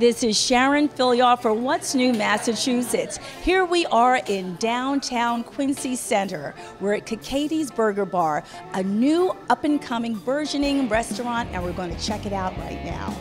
This is Sharon Filyaw for What's New Massachusetts. Here we are in downtown Quincy Center. We're at Kakaty's Burger Bar, a new up-and-coming burgeoning restaurant, and we're going to check it out right now.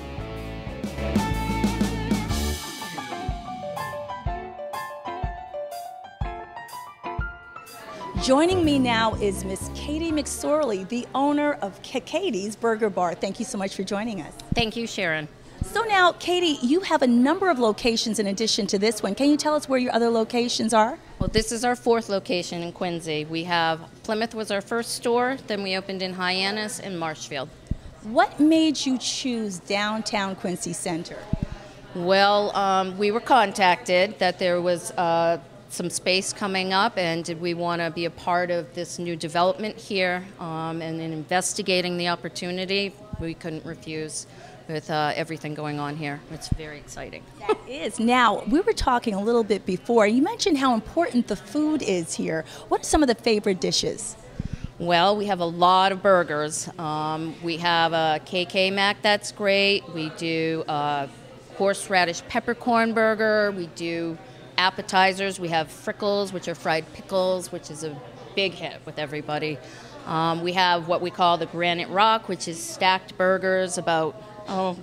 Joining me now is Miss Katie McSorley, the owner of Kakaty's Burger Bar. Thank you so much for joining us. Thank you, Sharon. So now, Katie, you have a number of locations in addition to this one. Can you tell us where your other locations are? Well, this is our fourth location in Quincy. We have Plymouth was our first store, then we opened in Hyannis and Marshfield. What made you choose downtown Quincy Center? Well, we were contacted that there was some space coming up, and did we want to be a part of this new development here, and in investigating the opportunity, we couldn't refuse with everything going on here. It's very exciting. That is. Now, we were talking a little bit before. You mentioned how important the food is here. What are some of the favorite dishes? Well, we have a lot of burgers. We have a KK Mac, that's great. We do horseradish peppercorn burger. We do appetizers. We have frickles, which are fried pickles, which is a big hit with everybody. We have what we call the Granite Rock, which is stacked burgers about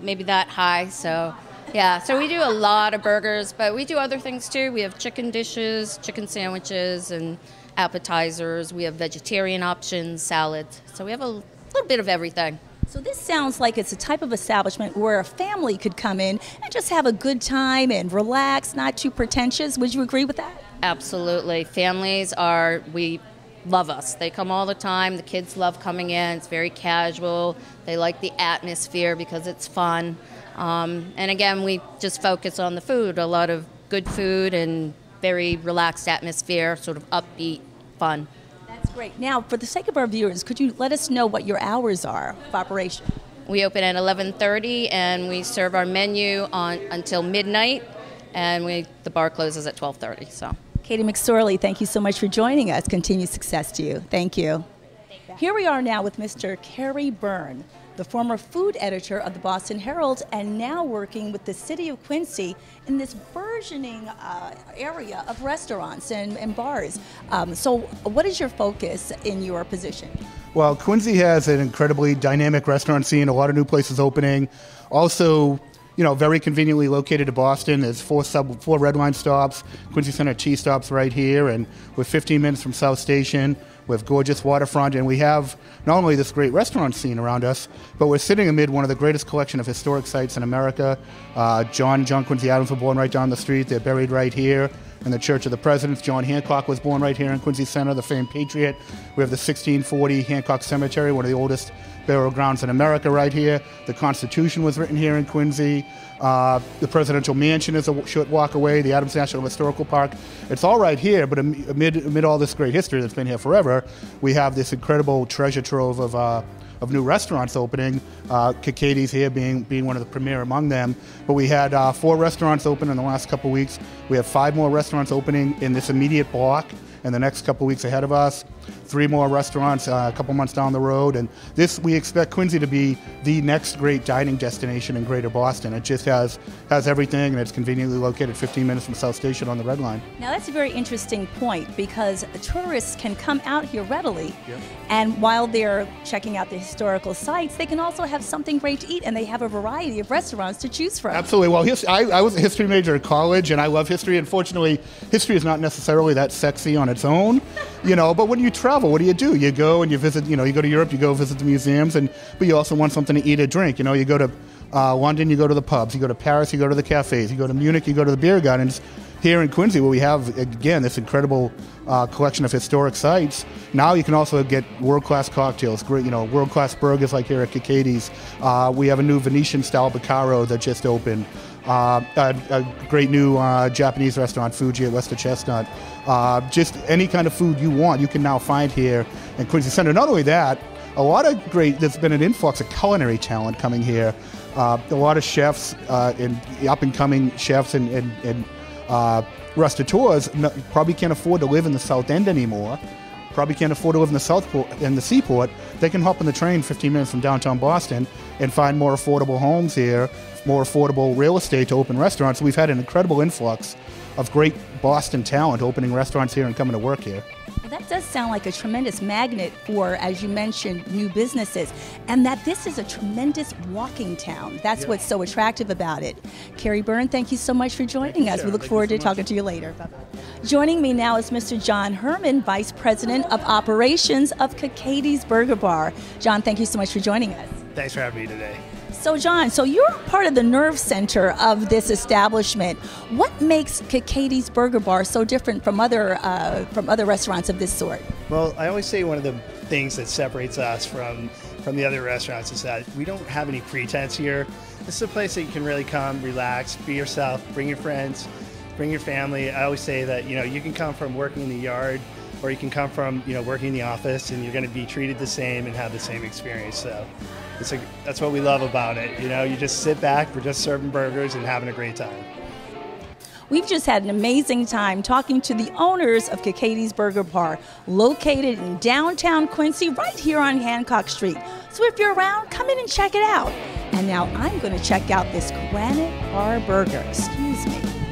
maybe that high. So yeah, so we do a lot of burgers, but we do other things too. We have chicken dishes, chicken sandwiches, and appetizers. We have vegetarian options, salads. So we have a little bit of everything. So this sounds like it's a type of establishment where a family could come in and just have a good time and relax, not too pretentious. Would you agree with that? Absolutely. Families we love us. They come all the time. The kids love coming in. It's very casual. They like the atmosphere because it's fun. And again, we just focus on the food, a lot of good food and very relaxed atmosphere, sort of upbeat, fun. That's great. Now, for the sake of our viewers, could you let us know what your hours are of operation? We open at 11:30 and we serve our menu until midnight, and the bar closes at 12:30. So. Katie McSorley, thank you so much for joining us. Continued success to you. Thank you. Here we are now with Mr. Kerry Byrne, the former food editor of the Boston Herald and now working with the city of Quincy in this burgeoning area of restaurants and bars. So what is your focus in your position? Well, Quincy has an incredibly dynamic restaurant scene, a lot of new places opening. Also, very conveniently located to Boston. There's four Red Line stops, Quincy Center Cheese stops right here, and we're 15 minutes from South Station. We have gorgeous waterfront, and we have not only this great restaurant scene around us, but we're sitting amid one of the greatest collection of historic sites in America. John Quincy Adams was born right down the street. They're buried right here in the Church of the Presidents. John Hancock was born right here in Quincy Center, the famed patriot. We have the 1640 Hancock Cemetery, one of the oldest burial grounds in America right here. The Constitution was written here in Quincy. The Presidential Mansion is a short walk away. The Adams National Historical Park. It's all right here, but amid all this great history that's been here forever, we have this incredible treasure trove of new restaurants opening. Kakaty's here being one of the premier among them. But we had 4 restaurants open in the last couple weeks. We have 5 more restaurants opening in this immediate block in the next couple weeks ahead of us. 3 more restaurants a couple months down the road, and we expect Quincy to be the next great dining destination in Greater Boston. It just has everything, and it's conveniently located 15 minutes from South Station on the Red Line. Now that's a very interesting point, because tourists can come out here readily, yep. And while they're checking out the historical sites, they can also have something great to eat, and they have a variety of restaurants to choose from. Absolutely. Well, I was a history major at college, and I love history. Unfortunately, history is not necessarily that sexy on its own, but when you travel, what do? You go and you visit, you go to Europe, you go visit the museums, but you also want something to eat or drink. You go to London, you go to the pubs. You go to Paris, you go to the cafes. You go to Munich, you go to the beer gardens. Here in Quincy, where we have, again, this incredible collection of historic sites, now you can also get world-class cocktails, great, world-class burgers like here at Kakaty's. We have a new Venetian-style Baccaro that just opened. A great new Japanese restaurant, Fuji at Wester Chestnut. Just any kind of food you want, you can now find here in Quincy Center. Not only that, there's been an influx of culinary talent coming here. A lot of chefs and up-and-coming chefs and restaurateurs probably can't afford to live in the South End anymore. Probably can't afford to live in the Seaport. They can hop on the train 15 minutes from downtown Boston and find more affordable homes here, more affordable real estate to open restaurants. We've had an incredible influx of great Boston talent opening restaurants here and coming to work here. Well, that does sound like a tremendous magnet for, as you mentioned, new businesses, and that this is a tremendous walking town. That's what's so attractive about it. Kerry Byrne, thank you so much for joining us. We look forward to talking to you later. Bye-bye. Joining me now is Mr. John Herman, Vice President of Operations of Kakaty's Burger Bar. John, thank you so much for joining us. Thanks for having me today. So John, you're part of the nerve center of this establishment. What makes Kakaty's Burger Bar so different from other restaurants of this sort? Well, I always say one of the things that separates us from the other restaurants is that we don't have any pretense here. This is a place that you can really come, relax, be yourself, bring your friends, bring your family. I always say that you can come from working in the yard, or you can come from working in the office, and you're going to be treated the same and have the same experience. So that's what we love about it. You just sit back, we're just serving burgers and having a great time. We've just had an amazing time talking to the owners of Kakaty's Burger Bar, located in downtown Quincy, right here on Hancock Street. So if you're around, come in and check it out. And now I'm going to check out this Granite Bar Burger. Excuse me.